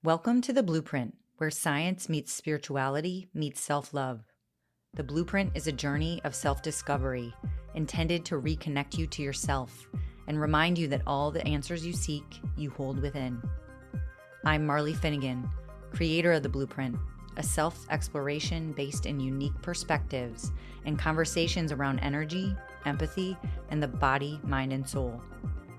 Welcome to The Blueprint, where science meets spirituality meets self-love. The Blueprint is a journey of self-discovery intended to reconnect you to yourself and remind you that all the answers you seek, you hold within. I'm Marley Finnegan, creator of The Blueprint, a self-exploration based in unique perspectives and conversations around energy, empathy, and the body, mind, and soul.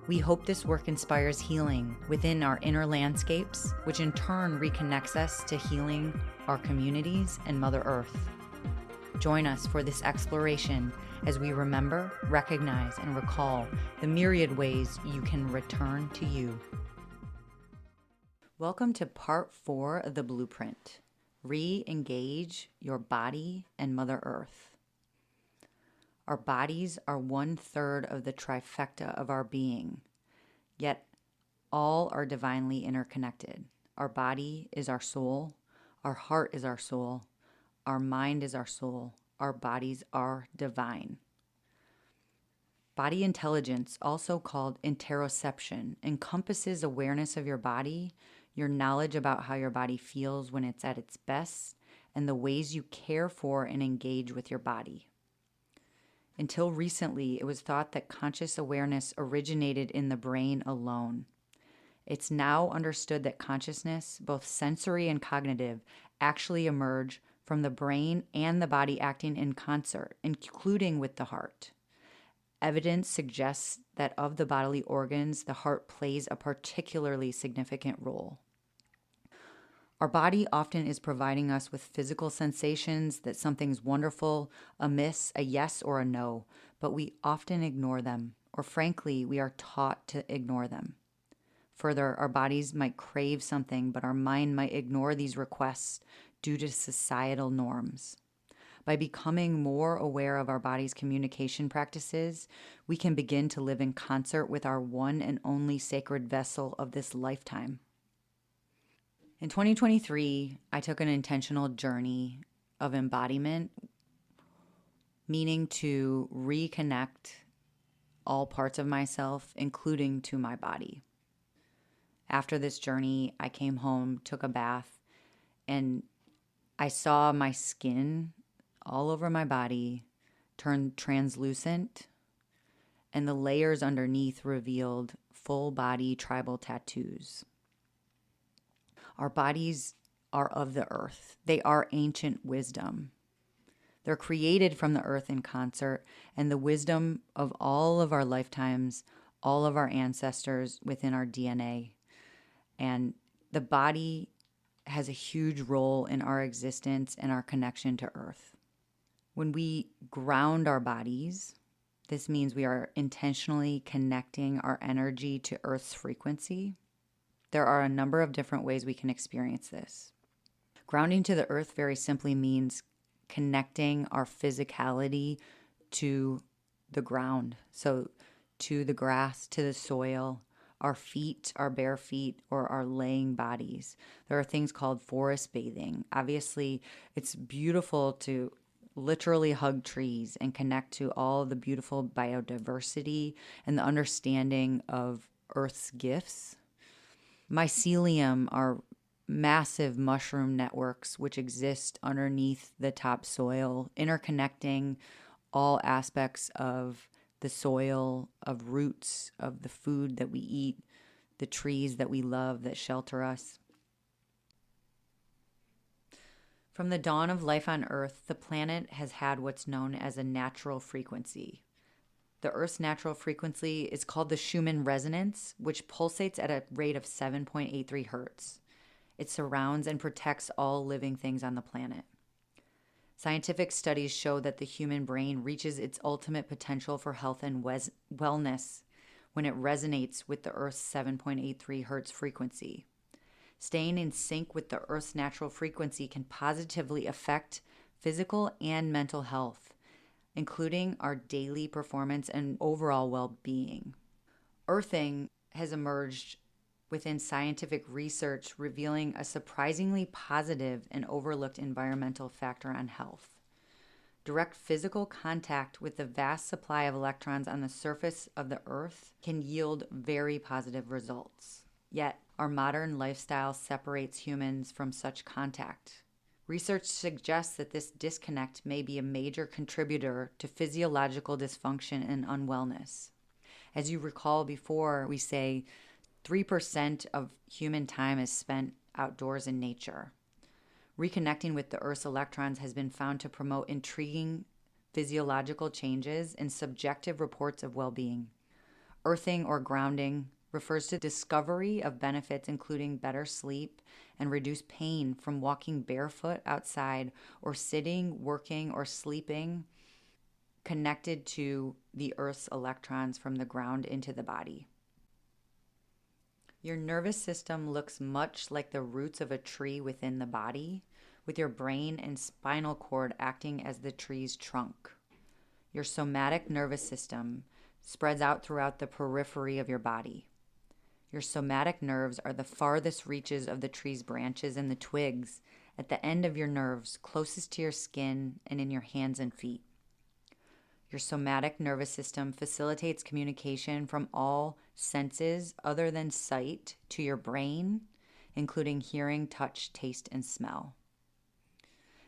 We hope this work inspires healing within our inner landscapes, which in turn reconnects us to healing our communities and Mother Earth. Join us for this exploration as we remember, recognize, and recall the myriad ways you can return to you. Welcome to part 4 of The Blueprint. Re-engage your body and Mother Earth. Our bodies are 1/3 of the trifecta of our being, yet all are divinely interconnected. Our body is our soul, our heart is our soul, our mind is our soul, our bodies are divine. Body intelligence, also called interoception, encompasses awareness of your body, your knowledge about how your body feels when it's at its best, and the ways you care for and engage with your body. Until recently, it was thought that conscious awareness originated in the brain alone. It's now understood that consciousness, both sensory and cognitive, actually emerge from the brain and the body acting in concert, including with the heart. Evidence suggests that of the bodily organs, the heart plays a particularly significant role. Our body often is providing us with physical sensations that something's wonderful, a miss, a yes, or a no, but we often ignore them, or frankly, we are taught to ignore them. Further, our bodies might crave something, but our mind might ignore these requests due to societal norms. By becoming more aware of our body's communication practices, we can begin to live in concert with our one and only sacred vessel of this lifetime. In 2023, I took an intentional journey of embodiment, meaning to reconnect all parts of myself, including to my body. After this journey, I came home, took a bath, and I saw my skin all over my body turn translucent, and the layers underneath revealed full body tribal tattoos. Our bodies are of the earth. They are ancient wisdom. They're created from the earth in concert, and the wisdom of all of our lifetimes, all of our ancestors within our DNA. And the body has a huge role in our existence and our connection to earth. When we ground our bodies, this means we are intentionally connecting our energy to Earth's frequency. There are a number of different ways we can experience this. Grounding to the earth very simply means connecting our physicality to the ground. So to the grass, to the soil, our feet, our bare feet, or our laying bodies. There are things called forest bathing. Obviously, it's beautiful to literally hug trees and connect to all the beautiful biodiversity and the understanding of Earth's gifts. Mycelium are massive mushroom networks which exist underneath the topsoil, interconnecting all aspects of the soil, of roots, of the food that we eat, the trees that we love that shelter us. From the dawn of life on Earth, the planet has had what's known as a natural frequency. The Earth's natural frequency is called the Schumann resonance, which pulsates at a rate of 7.83 hertz. It surrounds and protects all living things on the planet. Scientific studies show that the human brain reaches its ultimate potential for health and wellness when it resonates with the Earth's 7.83 hertz frequency. Staying in sync with the Earth's natural frequency can positively affect physical and mental health, including our daily performance and overall well-being. Earthing has emerged within scientific research, revealing a surprisingly positive and overlooked environmental factor on health. Direct physical contact with the vast supply of electrons on the surface of the Earth can yield very positive results. Yet, Our modern lifestyle separates humans from such contact. Research suggests that this disconnect may be a major contributor to physiological dysfunction and unwellness. As you recall before, we say 3% of human time is spent outdoors in nature. Reconnecting with the Earth's electrons has been found to promote intriguing physiological changes in subjective reports of well-being. Earthing or grounding refers to discovery of benefits including better sleep and reduced pain from walking barefoot outside or sitting, working, or sleeping connected to the Earth's electrons from the ground into the body. Your nervous system looks much like the roots of a tree within the body, with your brain and spinal cord acting as the tree's trunk. Your somatic nervous system spreads out throughout the periphery of your body. Your somatic nerves are the farthest reaches of the tree's branches and the twigs at the end of your nerves, closest to your skin and in your hands and feet. Your somatic nervous system facilitates communication from all senses other than sight to your brain, including hearing, touch, taste, and smell.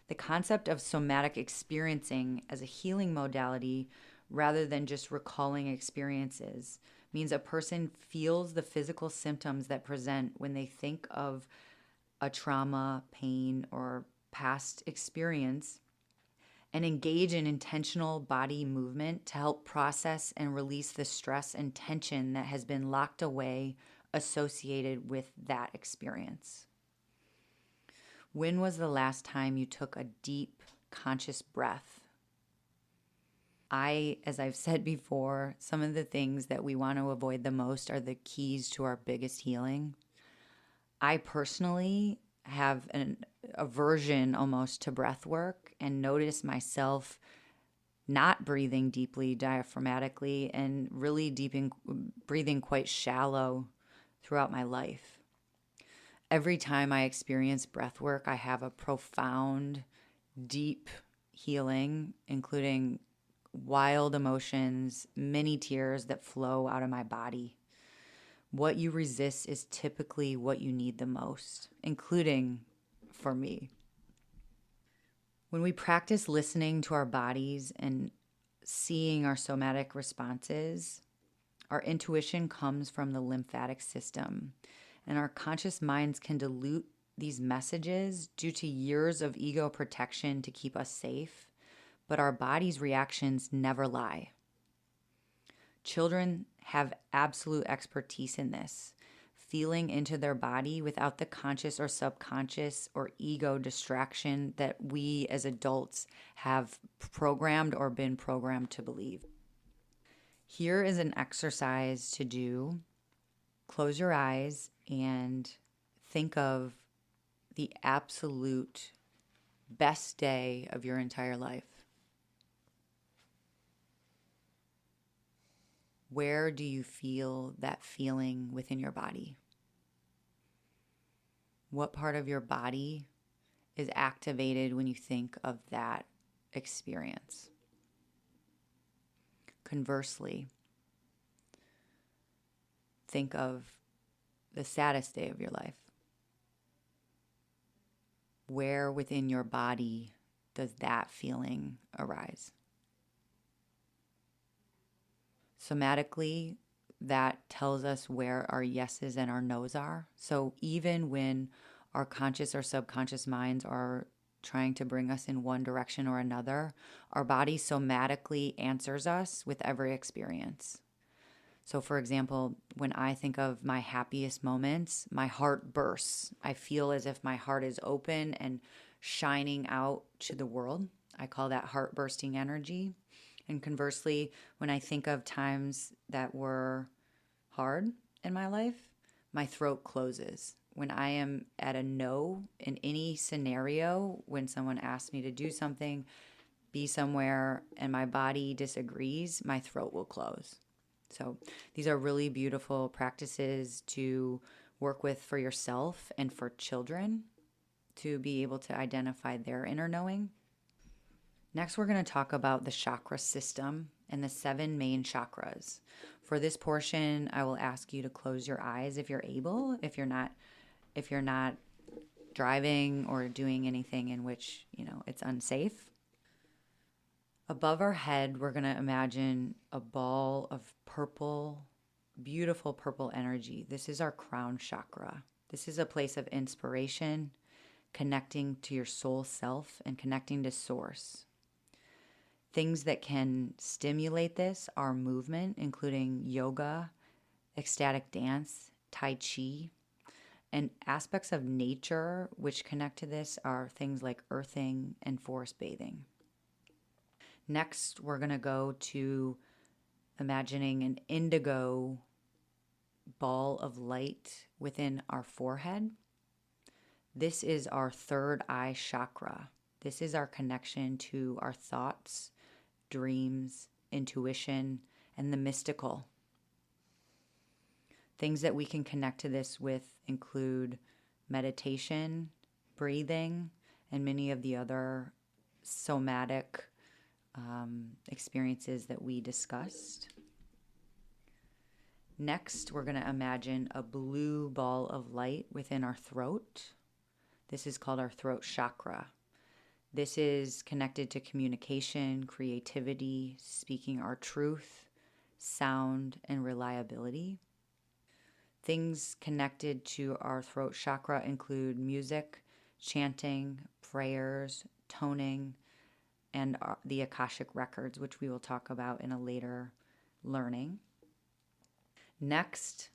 The concept of somatic experiencing as a healing modality rather than just recalling experiences means a person feels the physical symptoms that present when they think of a trauma, pain, or past experience and engage in intentional body movement to help process and release the stress and tension that has been locked away associated with that experience. When was the last time you took a deep, conscious breath? As I've said before, some of the things that we want to avoid the most are the keys to our biggest healing. I personally have an aversion almost to breath work and notice myself not breathing deeply diaphragmatically and really breathing quite shallow throughout my life. Every time I experience breath work, I have a profound, deep healing, including wild emotions, many tears that flow out of my body. What you resist is typically what you need the most, including for me. When we practice listening to our bodies and seeing our somatic responses, our intuition comes from the lymphatic system, and our conscious minds can dilute these messages due to years of ego protection to keep us safe, but our body's reactions never lie. Children have absolute expertise in this, feeling into their body without the conscious or subconscious or ego distraction that we as adults have programmed or been programmed to believe. Here is an exercise to do. Close your eyes and think of the absolute best day of your entire life. Where do you feel that feeling within your body? What part of your body is activated when you think of that experience? Conversely, think of the saddest day of your life. Where within your body does that feeling arise? Somatically, that tells us where our yeses and our nos are. So even when our conscious or subconscious minds are trying to bring us in one direction or another, our body somatically answers us with every experience. So for example, when I think of my happiest moments, my heart bursts. I feel as if my heart is open and shining out to the world. I call that heart bursting energy. And conversely, when I think of times that were hard in my life, my throat closes. When I am at a no in any scenario, when someone asks me to do something, be somewhere, and my body disagrees, my throat will close. So these are really beautiful practices to work with for yourself and for children to be able to identify their inner knowing. Next, we're going to talk about the chakra system and the 7 main chakras. For this portion, I will ask you to close your eyes if you're able, if you're not driving or doing anything in which, it's unsafe. Above our head, we're going to imagine a ball of purple, beautiful purple energy. This is our crown chakra. This is a place of inspiration, connecting to your soul self and connecting to source. Things that can stimulate this are movement, including yoga, ecstatic dance, tai chi, and aspects of nature which connect to this are things like earthing and forest bathing. Next, we're going to go to imagining an indigo ball of light within our forehead. This is our third eye chakra. This is our connection to our thoughts, dreams, intuition, and the mystical. Things that we can connect to this with include meditation, breathing, and many of the other somatic experiences that we discussed. Next, we're going to imagine a blue ball of light within our throat. This is called our throat chakra. This is connected to communication, creativity, speaking our truth, sound, and reliability. Things connected to our throat chakra include music, chanting, prayers, toning, and the Akashic records, which we will talk about in a later learning. Next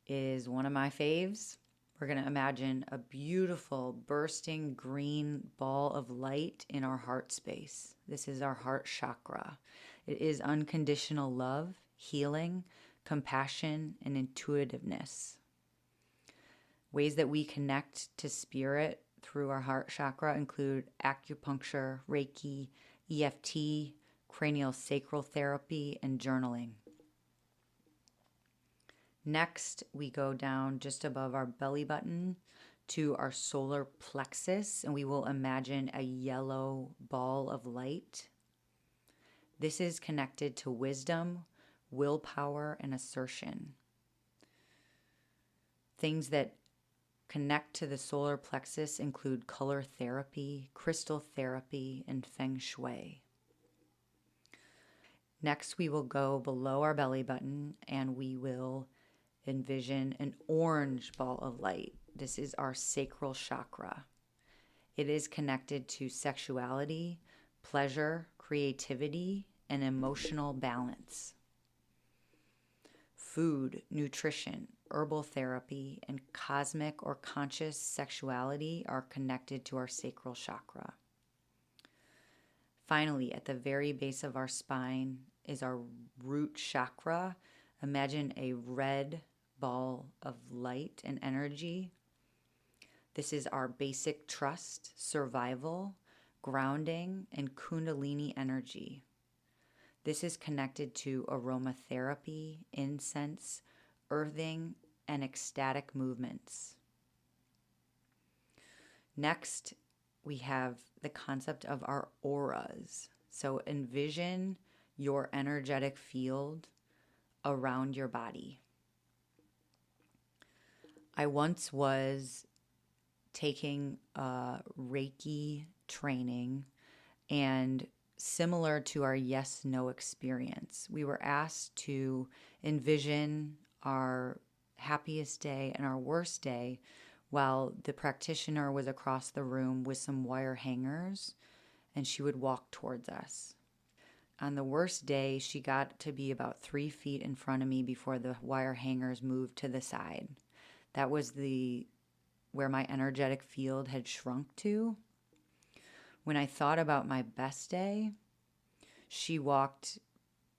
is one of my faves. We're going to imagine a beautiful bursting green ball of light in our heart space. This is our heart chakra. It is unconditional love, healing, compassion, and intuitiveness. Ways that we connect to spirit through our heart chakra include acupuncture, Reiki, EFT, cranial sacral therapy, and journaling. Next, we go down just above our belly button to our solar plexus, and we will imagine a yellow ball of light. This is connected to wisdom, willpower, and assertion. Things that connect to the solar plexus include color therapy, crystal therapy, and feng shui. Next, we will go below our belly button and we will envision an orange ball of light. This is our sacral chakra. It is connected to sexuality, pleasure, creativity, and emotional balance. Food, nutrition, herbal therapy, and cosmic or conscious sexuality are connected to our sacral chakra. Finally, at the very base of our spine is our root chakra. Imagine a red ball of light and energy. This is our basic trust, survival, grounding, and kundalini energy. This is connected to aromatherapy, incense, earthing, and ecstatic movements. Next, we have the concept of our auras. So envision your energetic field around your body. I once was taking a Reiki training, and similar to our yes-no experience, we were asked to envision our happiest day and our worst day while the practitioner was across the room with some wire hangers, and she would walk towards us. On the worst day, she got to be about 3 feet in front of me before the wire hangers moved to the side. That was where my energetic field had shrunk to. When I thought about my best day, she walked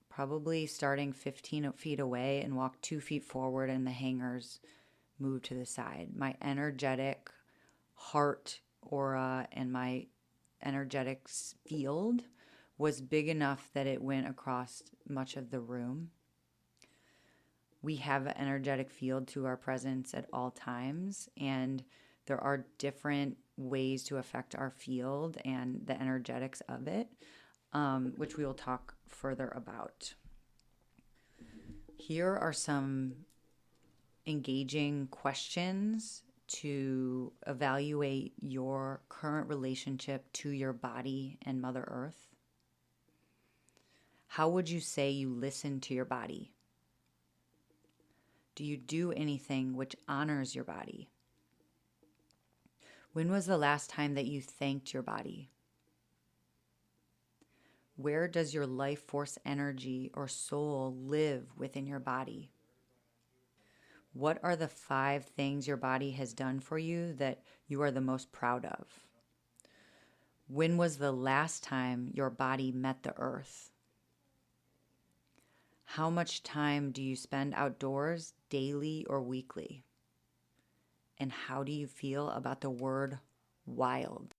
probably starting 15 feet away and walked 2 feet forward, and the hangers moved to the side. My energetic heart aura and my energetic field was big enough that it went across much of the room. We have an energetic field to our presence at all times, and there are different ways to affect our field and the energetics of it. which we will talk further about. Here are some engaging questions to evaluate your current relationship to your body and Mother Earth. How would you say you listen to your body? Do you do anything which honors your body? When was the last time that you thanked your body? Where does your life force energy or soul live within your body? What are the 5 things your body has done for you that you are the most proud of? When was the last time your body met the earth? How much time do you spend outdoors daily or weekly? And how do you feel about the word wild?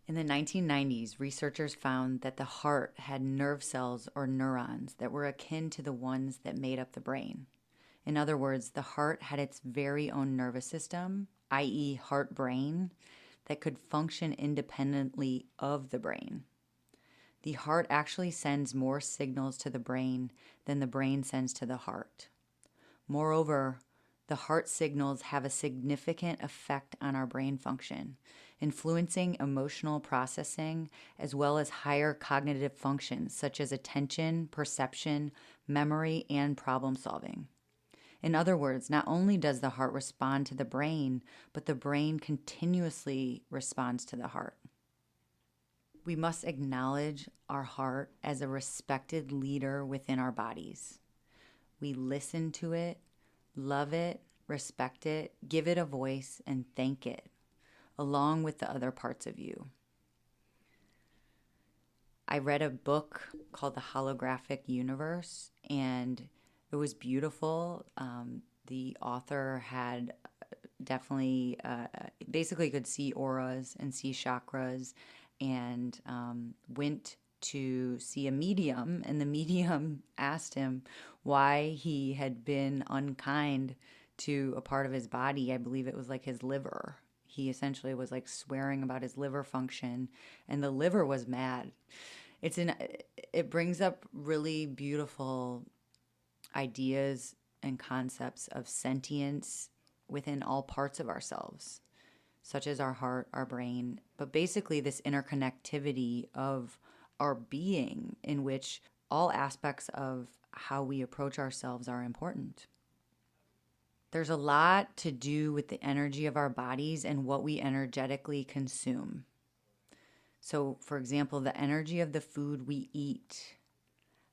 In the 1990s, researchers found that the heart had nerve cells or neurons that were akin to the ones that made up the brain. In other words, the heart had its very own nervous system, i.e. heart-brain, that could function independently of the brain. The heart actually sends more signals to the brain than the brain sends to the heart. Moreover, the heart signals have a significant effect on our brain function, influencing emotional processing as well as higher cognitive functions such as attention, perception, memory, and problem solving. In other words, not only does the heart respond to the brain, but the brain continuously responds to the heart. We must acknowledge our heart as a respected leader within our bodies. We listen to it, love it, respect it, give it a voice, and thank it, along with the other parts of you. I read a book called The Holographic Universe, and it was beautiful. The author had definitely, basically could see auras and see chakras, and went to see a medium, and the medium asked him why he had been unkind to a part of his body. I believe it was like his liver. He essentially was like swearing about his liver function, and the liver was mad. It brings up really beautiful ideas and concepts of sentience within all parts of ourselves, such as our heart, our brain, but basically this interconnectivity of our being, in which all aspects of how we approach ourselves are important. There's a lot to do with the energy of our bodies and what we energetically consume. So, for example, the energy of the food we eat.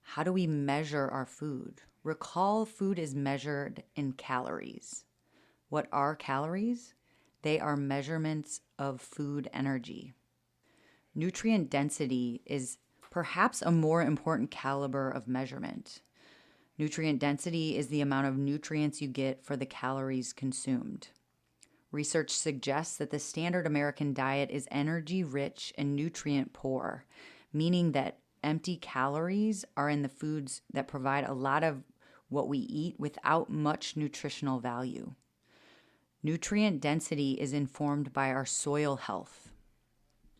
How do we measure our food? Recall, food is measured in calories. What are calories? They are measurements of food energy. Nutrient density is perhaps a more important caliber of measurement. Nutrient density is the amount of nutrients you get for the calories consumed. Research suggests that the standard American diet is energy rich and nutrient poor, meaning that empty calories are in the foods that provide a lot of what we eat without much nutritional value. Nutrient density is informed by our soil health.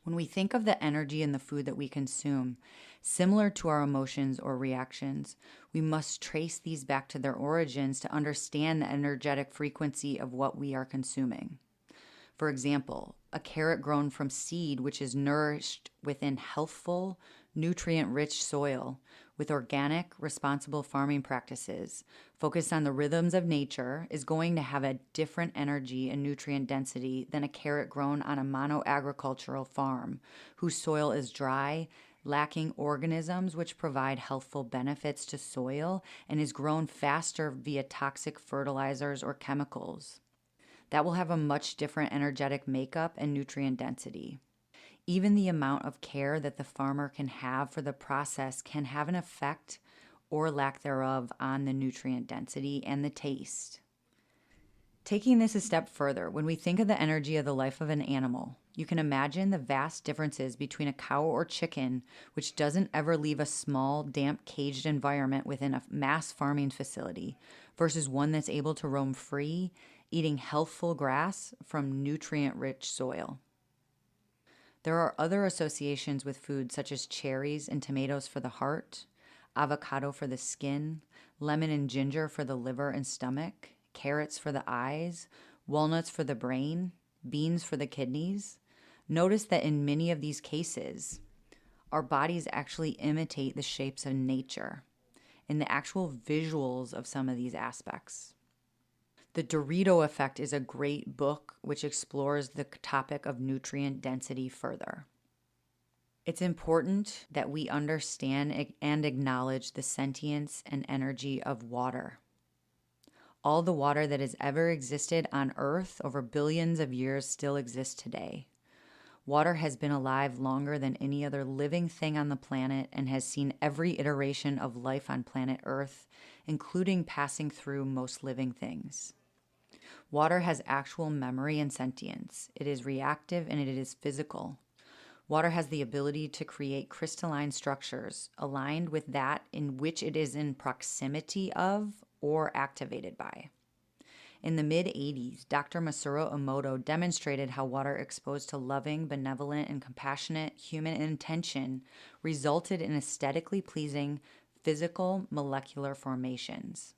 When we think of the energy in the food that we consume, similar to our emotions or reactions, we must trace these back to their origins to understand the energetic frequency of what we are consuming. For example, a carrot grown from seed, which is nourished within healthful, nutrient-rich soil with organic, responsible farming practices focused on the rhythms of nature, is going to have a different energy and nutrient density than a carrot grown on a mono-agricultural farm whose soil is dry, lacking organisms which provide healthful benefits to soil, and is grown faster via toxic fertilizers or chemicals. That will have a much different energetic makeup and nutrient density. Even the amount of care that the farmer can have for the process can have an effect or lack thereof on the nutrient density and the taste. Taking this a step further, when we think of the energy of the life of an animal, you can imagine the vast differences between a cow or chicken, which doesn't ever leave a small, damp, caged environment within a mass farming facility, versus one that's able to roam free, eating healthful grass from nutrient-rich soil. There are other associations with food such as cherries and tomatoes for the heart, avocado for the skin, lemon and ginger for the liver and stomach, carrots for the eyes, walnuts for the brain, beans for the kidneys. Notice that in many of these cases, our bodies actually imitate the shapes of nature and the actual visuals of some of these aspects. The Dorito Effect is a great book which explores the topic of nutrient density further. It's important that we understand and acknowledge the sentience and energy of water. All the water that has ever existed on Earth over billions of years still exists today. Water has been alive longer than any other living thing on the planet and has seen every iteration of life on planet Earth, including passing through most living things. Water has actual memory and sentience. It is reactive and it is physical. Water has the ability to create crystalline structures aligned with that in which it is in proximity of or activated by. In the mid-80s, Dr. Masaru Emoto demonstrated how water exposed to loving, benevolent, and compassionate human intention resulted in aesthetically pleasing physical molecular formations.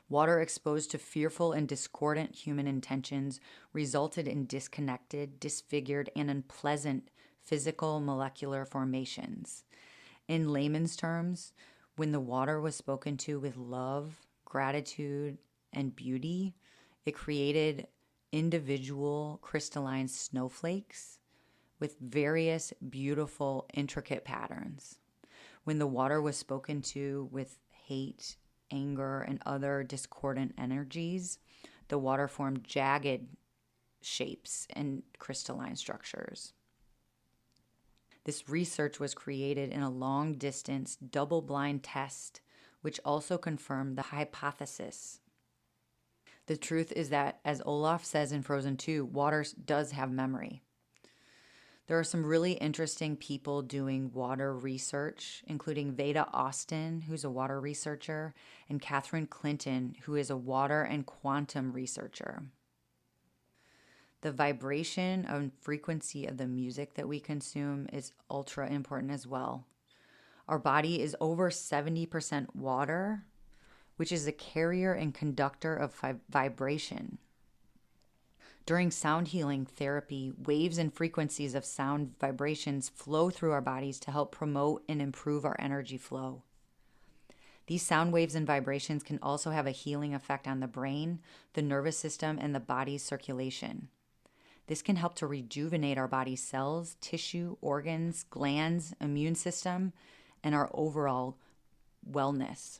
Water exposed to fearful and discordant human intentions resulted in disconnected, disfigured, and unpleasant physical molecular formations. In layman's terms, when the water was spoken to with love, gratitude, and beauty, it created individual crystalline snowflakes with various beautiful, intricate patterns. When the water was spoken to with hate, anger, and other discordant energies, the water formed jagged shapes and crystalline structures. This research was created in a long-distance, double-blind test, which also confirmed the hypothesis. The truth is that, as Olaf says in Frozen 2, water does have memory. There are some really interesting people doing water research, including Veda Austin, who's a water researcher, and Catherine Clinton, who is a water and quantum researcher. The vibration and frequency of the music that we consume is ultra important as well. Our body is over 70% water, which is a carrier and conductor of vibration. During sound healing therapy, waves and frequencies of sound vibrations flow through our bodies to help promote and improve our energy flow. These sound waves and vibrations can also have a healing effect on the brain, the nervous system, and the body's circulation. This can help to rejuvenate our body's cells, tissue, organs, glands, immune system, and our overall wellness.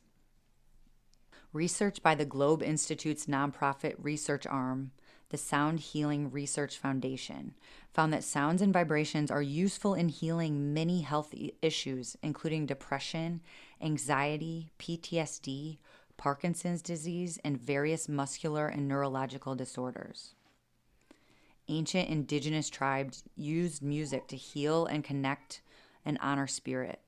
Research by the Globe Institute's nonprofit research arm, the Sound Healing Research Foundation, found that sounds and vibrations are useful in healing many health issues, including depression, anxiety, PTSD, Parkinson's disease, and various muscular and neurological disorders. Ancient indigenous tribes used music to heal and connect and honor spirit.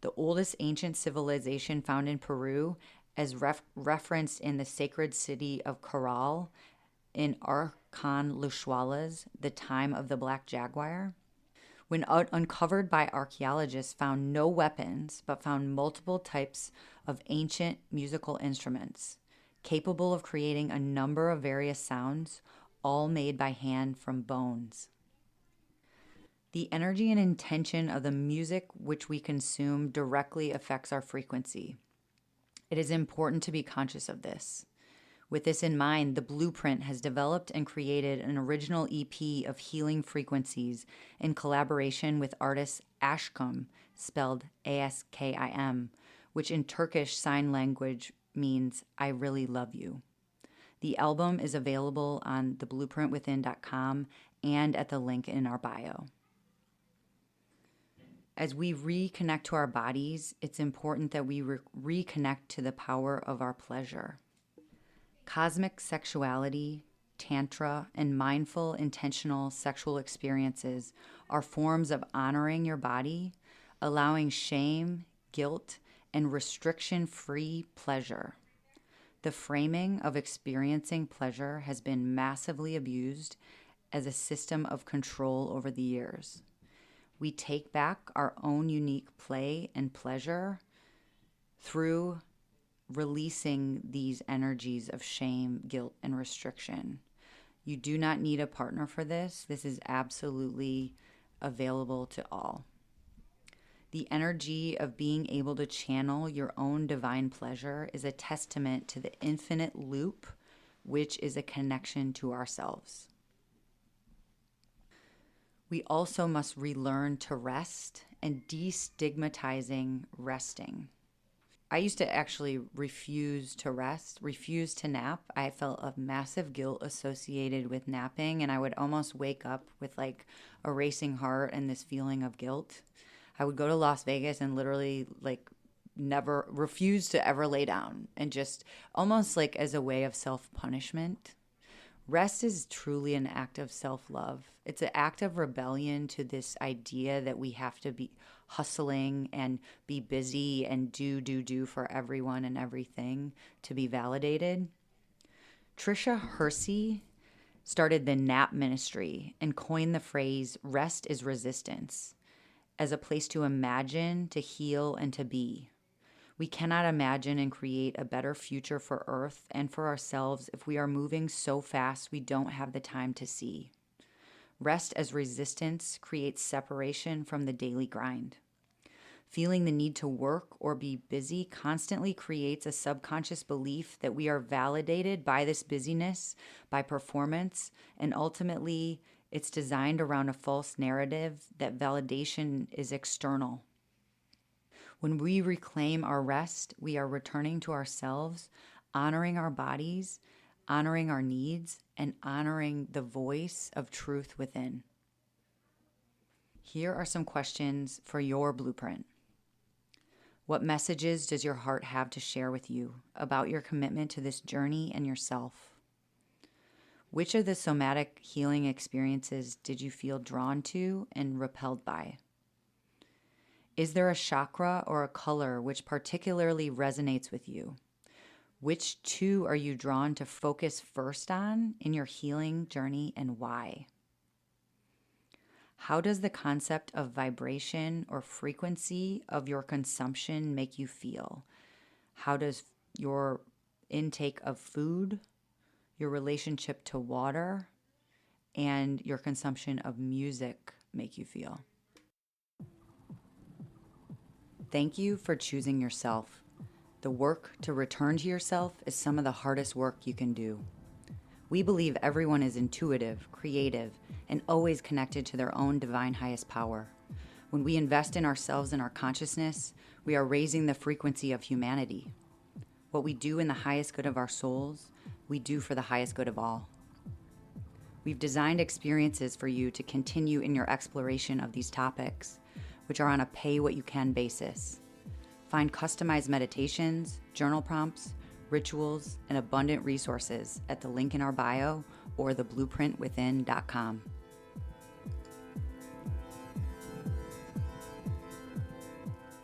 The oldest ancient civilization found in Peru, as referenced in the sacred city of Caral, in Archon Luchuala's The Time of the Black Jaguar, when uncovered by archaeologists, found no weapons, but found multiple types of ancient musical instruments, capable of creating a number of various sounds, all made by hand from bones. The energy and intention of the music which we consume directly affects our frequency. It is important to be conscious of this. With this in mind, the Blueprint has developed and created an original EP of healing frequencies in collaboration with artist Ashkum, spelled Askim, which in Turkish Sign Language means I really love you. The album is available on theblueprintwithin.com and at the link in our bio. As we reconnect to our bodies, it's important that we reconnect to the power of our pleasure. Cosmic sexuality, tantra, and mindful, intentional sexual experiences are forms of honoring your body, allowing shame, guilt, and restriction-free pleasure. The framing of experiencing pleasure has been massively abused as a system of control over the years. We take back our own unique play and pleasure through releasing these energies of shame, guilt, and restriction. You do not need a partner for this. This is absolutely available to all. The energy of being able to channel your own divine pleasure is a testament to the infinite loop, which is a connection to ourselves. We also must relearn to rest and destigmatizing resting. I used to actually refuse to rest, refuse to nap. I felt a massive guilt associated with napping, and I would almost wake up with like a racing heart and this feeling of guilt. I would go to Las Vegas and literally like never refuse to ever lay down, and just almost like as a way of self-punishment. Rest is truly an act of self-love. It's an act of rebellion to this idea that we have to be hustling and be busy and do for everyone and everything to be validated. Trisha Hersey started the nap ministry and coined the phrase rest is resistance as a place to imagine, to heal, and to be. We cannot imagine and create a better future for Earth and for ourselves if we are moving so fast we don't have the time to see. Rest as resistance creates separation from the daily grind. Feeling the need to work or be busy constantly creates a subconscious belief that we are validated by this busyness, by performance, and ultimately it's designed around a false narrative that validation is external. When we reclaim our rest, we are returning to ourselves, honoring our bodies, honoring our needs, and honoring the voice of truth within. Here are some questions for your blueprint. What messages does your heart have to share with you about your commitment to this journey and yourself? Which of the somatic healing experiences did you feel drawn to and repelled by? Is there a chakra or a color which particularly resonates with you? Which two are you drawn to focus first on in your healing journey, and why? How does the concept of vibration or frequency of your consumption make you feel? How does your intake of food, your relationship to water, and your consumption of music make you feel? Thank you for choosing yourself. The work to return to yourself is some of the hardest work you can do. We believe everyone is intuitive, creative, and always connected to their own divine highest power. When we invest in ourselves and our consciousness, we are raising the frequency of humanity. What we do in the highest good of our souls, we do for the highest good of all. We've designed experiences for you to continue in your exploration of these topics, which are on a pay-what-you-can basis. Find customized meditations, journal prompts, rituals, and abundant resources at the link in our bio or theblueprintwithin.com.